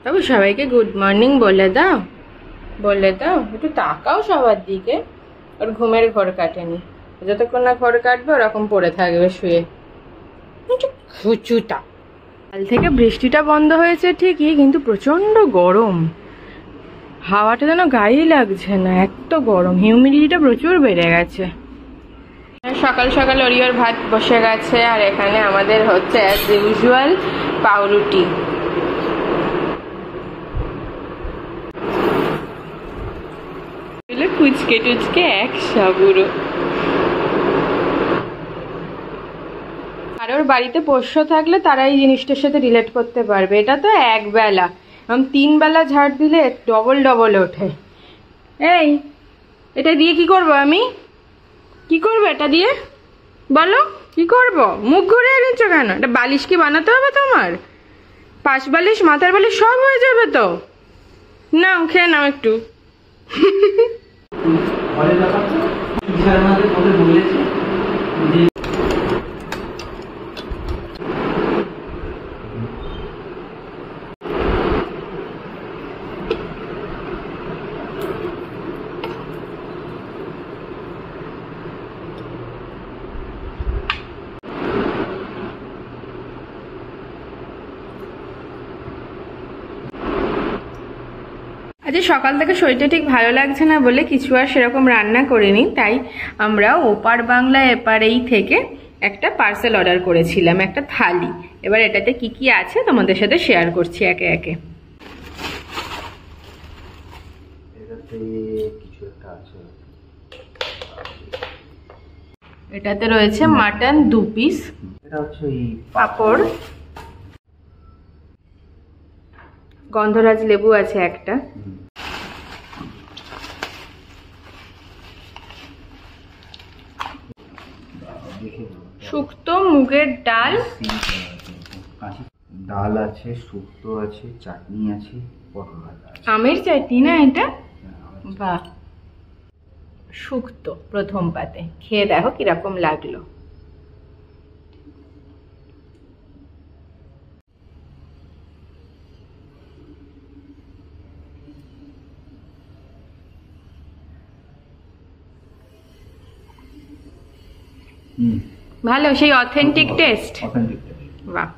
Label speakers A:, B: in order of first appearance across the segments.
A: তবে সবাইকে good morning বলে দাও, বলে দাও। একটু তাকাও সবার দিকে। ওর ঘুমের ঘোর কাটেনি, যতক্ষণ না ঘোর কাটবে ওরকম পড়ে থাকবে শুয়ে। খুচুটা। কাল থেকে বৃষ্টিটা বন্ধ হয়েছে ঠিকই, কিন্তু প্রচন্ড গরম। হাওয়াটা যেন গায়ে লাগছে না, এত গরম। হিউমিডিটিটা প্রচুর বেড়ে গেছে। সকাল সকাল ওরিওর ভাত বসে গেছে, আর এখানে আমাদের হচ্ছে অ্যাজ ইউজুয়াল পাউরুটি। কুচকে টুচকে এক সাবুরো। কারোর বাড়িতে পোষ্য থাকলে তারা এই জিনিসটার সাথে রিলেট করতে পারবে। এটা তো এক বেলা, 3 বেলা ঝাড় দিলে ডবল ডবল ওঠে। এই, এটা দিয়ে কি করব আমি? কি করবো এটা দিয়ে বলো? কি করব? মুখ ঘুরিয়ে নিচ্ছ কেন? এটা বালিশ কি বানাতে হবে তোমার? পাশ বালিশ, মাথার বালিশ সব হয়ে যাবে তো। নাও, খেয়ে নাও একটু। আজ সকাল থেকে শরীরটা ঠিক ভালো লাগছে না বলে কিছু আর সেরকম রান্না করিনি, তাই আমরা ওপার বাংলা এপারেই থেকে একটা পার্সেল অর্ডার করেছিলাম, একটা থালি। এবার এটাতে কি কি আছে তোমাদের সাথে শেয়ার করছি একে একে। এটাতে রয়েছে মাটন 2 পিস, পাঁপড়, গন্ধরাজ লেবু আছে একটা, শুক্তো মুগের ডাল,
B: ডাল আছে, শুক্তো আছে, চাটনি আছে, পটল ভাজা আছে।
A: আমের চাটনি না এটা? বাহ। শুক্তো প্রথম পাতে, খেয়ে দেখো কিরকম লাগলো। ভালো, সেই অথেন্টিক টেস্ট। বাহ,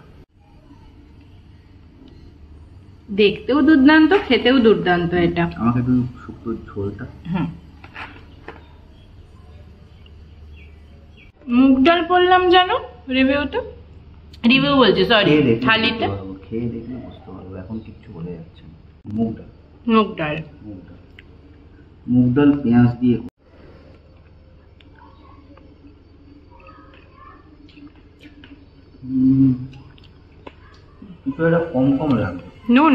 A: দেখতেও দুর্দান্ত, খেতেও দুর্দান্ত। এটা
B: আমাকে একটু শুক্তোর ঝোলটা।
A: মুগ ডাল বললাম জানো রিভিউতে, রিভিউ বলছি সরি, থালিতে
B: খেয়ে দেখলে বুঝতে পারবো, এখন কিচ্ছু বলে যাচ্ছে না। মুগ ডাল,
A: মুগ ডাল,
B: মুগ ডাল পেঁয়াজ দিয়ে। এটা কম কম লাগবে।
A: নুন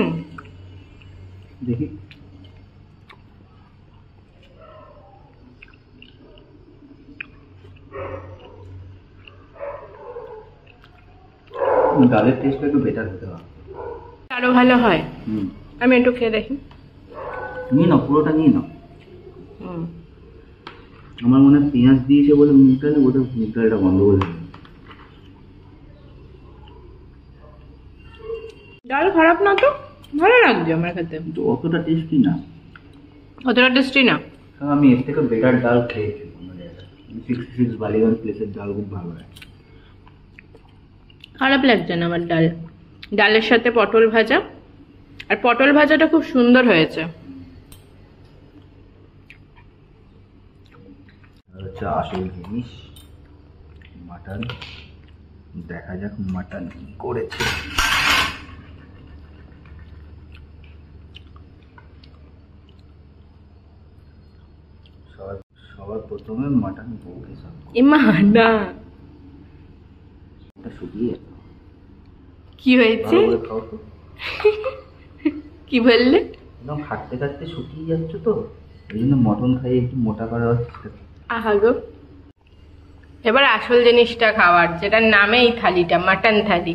B: দেখি, ডালের টেস্টটা একটু বেটার হতে হবে,
A: আরো ভালো হয়। আমি একটু খেয়ে দেখি।
B: নিয়ে নাও, পুরোটা নিয়ে নাও। আমার মনে হয় পেঁয়াজ দিয়েছে বলে মুগ ডালে ওটা মুগ ডালটা গন্ডগোল হবে।
A: ডাল খারাপ না তো, ভালো লাগছে আমার খেতে।
B: কিন্তু অতটা টেস্টি না,
A: অতটা টেস্টি না।
B: আমি এর থেকে বেটার ডাল খেয়েছি। 66 বালিগঞ্জ প্লেসের ডাল খুব ভালো হয়।
A: খারাপ লাগছে না আমার ডাল। ডালের সাথে পটল ভাজা, আর পটল ভাজাটা খুব সুন্দর হয়েছে।
B: হচ্ছে আসল জিনিস, মাটন। দেখা যাক মাটন কি করেছে। সবার প্রথমে মাটন বউকে সার্ভ করো।
A: ইমা না,
B: শুকিয়ে
A: কি হয়েছে? কি বললে?
B: একদম খাটতে খাটতে শুকিয়ে যাচ্ছ তো, এই জন্য মটন খাইয়ে একটু মোটা করা হচ্ছে।
A: আহা গো, এবার আসল জিনিসটা খাওয়ার, যেটার নামে এই থালিটা, মাটন থালি।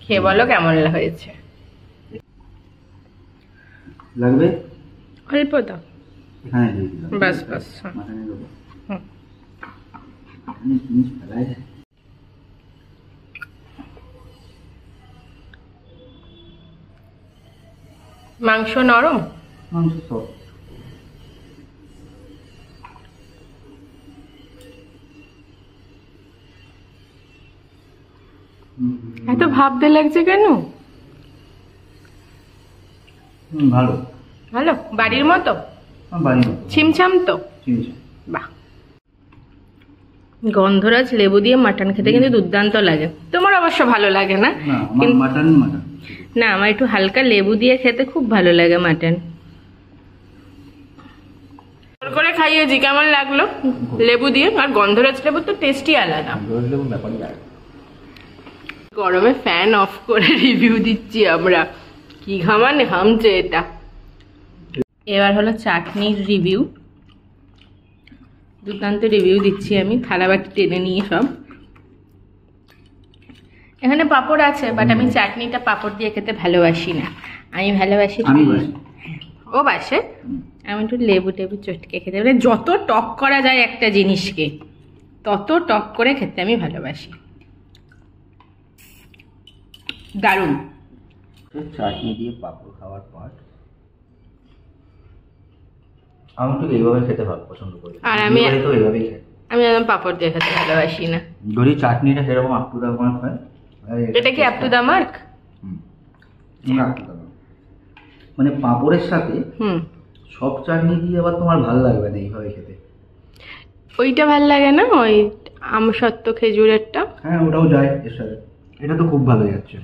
A: খেয়ে বলো কেমন হয়েছে।
B: লাগবে
A: অল্প দাও,
B: এখানে দিয়ে দিলাম।
A: বাস বাস।
B: মাটনে দেবো, এখানে জিনিস ফেলাই যায়।
A: মাংস নরম,
B: মাংস সফট।
A: এত ভাবতে লাগছে কেন?
B: ভালো
A: ভালো, বাড়ির মতো,
B: বাড়ির মতো
A: ছিমছাম তো।
B: চিনছি।
A: বাহ, গন্ধরাজ লেবু দিয়ে মাটন খেতে কিন্তু দুর্দান্ত লাগে। তোমার অবশ্য ভালো লাগে না?
B: না আমার মাটন মাটন
A: না, আমার একটু হালকা লেবু দিয়ে খেতে খুব ভালো লাগে মাটন। করে খাইয়েছি, কেমন লাগলো লেবু দিয়ে? আর গন্ধরাজ লেবু তো টেস্টই আলাদা। গরমে ফ্যান অফ করে রিভিউ দিচ্ছি আমরা, কি ঘামানে হামছে এটা। এবার হলো চাটনির রিভিউ। দুর্দান্ত রিভিউ দিচ্ছি আমি, থালা বাটি টেনে নিয়ে সব। এখানে পাঁপড় আছে, বাট আমি চাটনিটা পাঁপড় দিয়ে খেতে ভালোবাসি না। আমি ভালোবাসি, ও বাসে, আমি একটু লেবু টেবু চটকে খেতে, মানে যত টক করা যায় একটা জিনিসকে তত টক করে খেতে আমি ভালোবাসি। দারুণ।
B: চাটনি দিয়ে পাঁপড় খাওয়ার পর আমি তো এইভাবে খেতে ভালো পছন্দ করি।
A: আর আমি
B: তো এইভাবেই খাই।
A: আমি একদম পাঁপড় দিয়ে খেতে ভালোবাসি না।
B: যদি চাটনিটা সেরকম আপ টু দা মার্ক হয়।
A: এটা কি আপ টু দা মার্ক?
B: মানে পাঁপড়ের সাথে সব চাটনি দিয়ে আবার তোমার ভালো লাগবে না এইভাবে খেতে।
A: ওইটা ভাল লাগে না, ওই আমসত্ত্ব খেজুরেরটা?
B: হ্যাঁ ওটাও যায় এর সাথে, এটা তো খুব ভালো যাচ্ছে।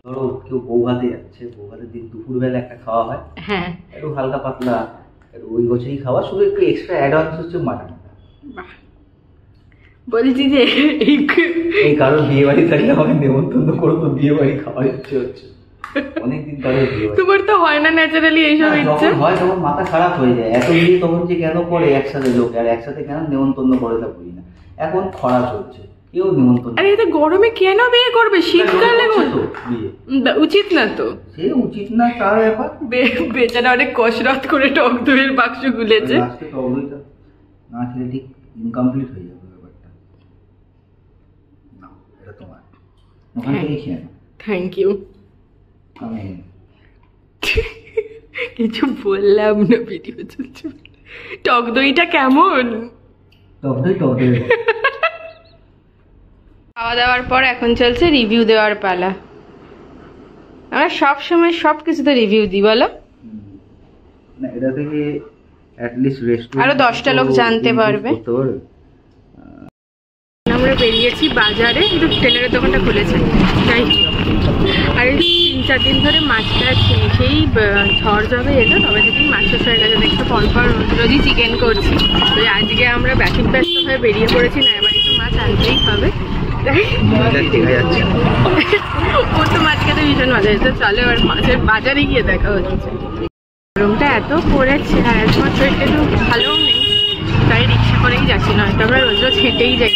B: ধরো কেউ বউ ভাতে যাচ্ছে, বউ ভাতের দিন দুপুরবেলা একটা খাওয়া হয়,
A: হ্যাঁ
B: একটু হালকা পাতলা, একটু ওই গোছেই খাওয়া, শুধু একটু এক্সট্রা অ্যাডভান্স হচ্ছে মাটন।
A: বলছি যে
B: এই কারো বিয়ে বাড়ি থাকলে আমাকে নেমন্তন্ন করো, তো বিয়ে বাড়ি খাওয়ার ইচ্ছে হচ্ছে অনেকদিন পরে।
A: তোমার তো হয় না ন্যাচারালি এইসব ইচ্ছে?
B: হয় তখন মাথা খারাপ হয়ে যায়, এত বিয়ে তখন যে কেন করে একসাথে লোক, আর একসাথে কেন নেমন্তন্ন করে তা বলি না। এখন খরা চলছে, কেউ নেমন্তন্ন।
A: আরে এটা গরমে কেন বিয়ে করবে? শীতকালে উচিত না তো।
B: সে উচিত না তার ব্যাপার,
A: বেচারা অনেক কসরত করে টক দইয়ের বাক্স গুলেছে।
B: লাস্টে টক দইটা না খেলে ঠিক ইনকমপ্লিট হয়ে যাবে ব্যাপারটা। না এটা তোমার, ওখান থেকেই খেয়ে নাও।
A: Thank you.
B: আমি
A: কিছু বললাম না, ভিডিও চলছে। টক দইটা কেমন?
B: টক দই টক দই।
A: খাওয়া দাওয়ার পর এখন চলছে রিভিউ দেওয়ার পালা। আমরা সব সময় সব কিছুতে রিভিউ দিই, বলো?
B: না এটা থেকে অ্যাট লিস্ট রেস্টুরেন্ট
A: আরো 10টা লোক জানতে পারবে। আমরা বেরিয়েছি বাজারে, একটু টেলারের দোকানটা খুলেছে তাই। আর 3-4 দিন ধরে মাছটা সেই ঝড় জবে এলো, তবে থেকেই মাছ শেষ হয়ে গেছে। দেখতে পরপর রোজই চিকেন করছি, তো আজকে আমরা ব্যস্ত হয়ে বেরিয়ে পড়েছি, না এবার একটু মাছ আনতেই হবে। ও তো মাছ খেতে ভীষণ মজা হয়েছে। চলে এবার মাছের বাজারে গিয়ে দেখা হচ্ছে। গরমটা এত পড়েছে, আর একবার শরীরটা একটু ভালোও নেই, তাই রিক্সা করেই যাচ্ছি, নয়তো আমরা রোজ রোজ হেঁটেই যাই।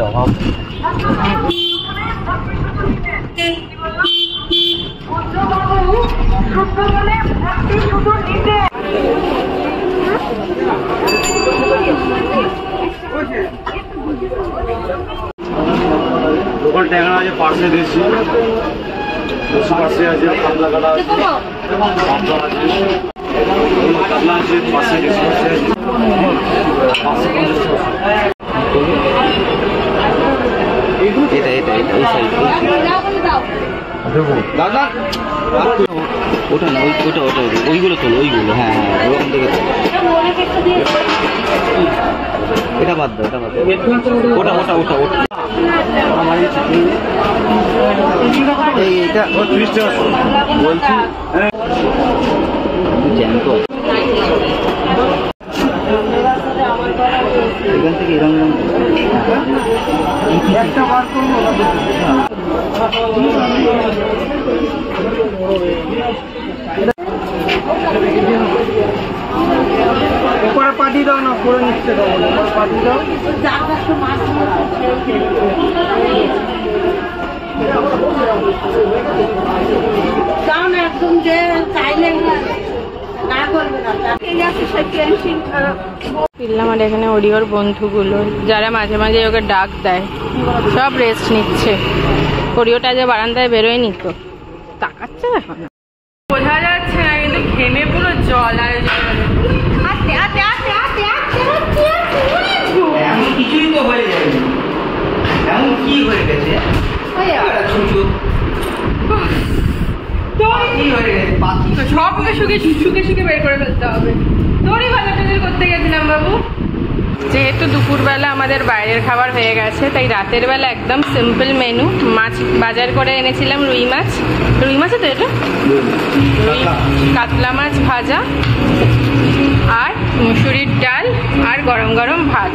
B: অভাব
C: লোকাল ট্যাংরা আছে, পার্সে দিয়েছি, পার্সে আছে, কাতলা কাটা আছে, পাতলা আছে, কাতলা আছে, পার্সে দিয়েছি,
B: এটা এই সাইড দাদা ওটা না, ওটা ওইগুলো তোলো, ওইগুলো হ্যাঁ হ্যাঁ ওরকম থেকে তোলো। এটা বাদ দাও, এটা বাদ দাও, ওটা ওটা ওটা ওটা এই এটা
C: 30 টাকা
B: বলছি জ্যান্ত এখান থেকে এরকম একটা বার করবো। উপরে পাঠিয়ে দাও না, করে নিচ্ছে পাঠিয়ে দাও।
D: একদম যে চাইলে না করবে না।
A: ফিরলাম আর এখানে ওরিওর বন্ধুগুলো যারা মাঝে মাঝে ওকে ডাক দেয় সব রেস্ট নিচ্ছে। ওরিওটা যে বারান্দায় বেরোয়নি তো, তাকাচ্ছে এখন। বোঝা যাচ্ছে না কিন্তু ঘেমে পুরো জল আর
B: এমন কিছুই তো হয়ে যাবে, এমন কি হয়ে গেছে?
A: সবকে শুকে শুকে বের করে ফেলতে হবে। তোরই বাজার টাজার করতে গেছিলাম বাবু। যেহেতু দুপুরবেলা আমাদের বাইরের খাবার হয়ে গেছে, তাই রাতের বেলা একদম সিম্পল মেনু। মাছ বাজার করে এনেছিলাম, রুই মাছ তো এটা রুই কাতলা মাছ ভাজা আর মুসুরির ডাল আর গরম গরম ভাত।